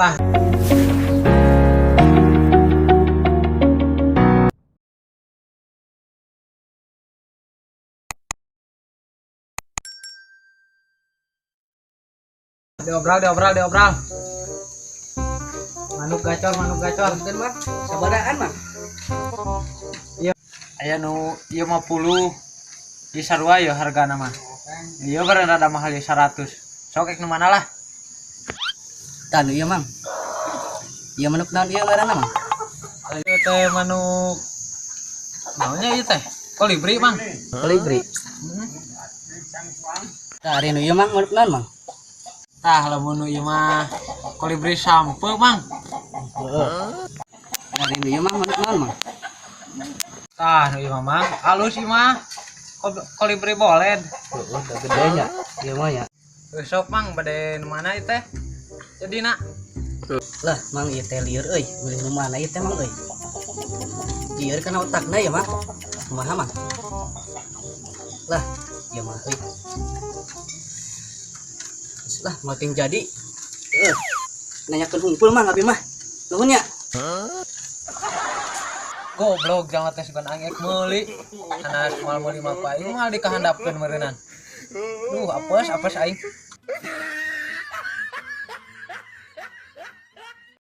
Lah. Diobral. Manuk gacor. Mungkin mah sabaraan mah. Iya. Aya nu ieu 50 di sarua ya hargana mah. Ieu beureun rada mahal ya 100. Sok ek nu mana lah. Tanu ieu mang. Ieu manuk naon ieu ngaranna mang? Ieu teh manuk naonnya ieu teh? Kolibri, Mang. Kolibri. Tah ari nu ieu mang manuk naon mang? Tah lamun nu ieu mah kolibri sampe, Mang. Ari nu ieu mang manuk naon mang? Tah nu ieu mah alus ieu mah kolibri boled. Heeh, da gede nya. Ieu mah ya. Sok Mang bade nu mana ieu teh? Jadina. Lah, mang ieu teh lieur euy, milih nu mana ieu teh mang euy. Lieur kana otakna ya mah. Kumaha mang? Lah, ieu mah euy. Lah, makin jadi. Nanyakeun hungkul mah abi mah. Nuhun nya. Goblok jangan tes sugan angek meuli. Kana moal meuli mah paing moal dikahandapkeun meureunnan. Duh, apes aing.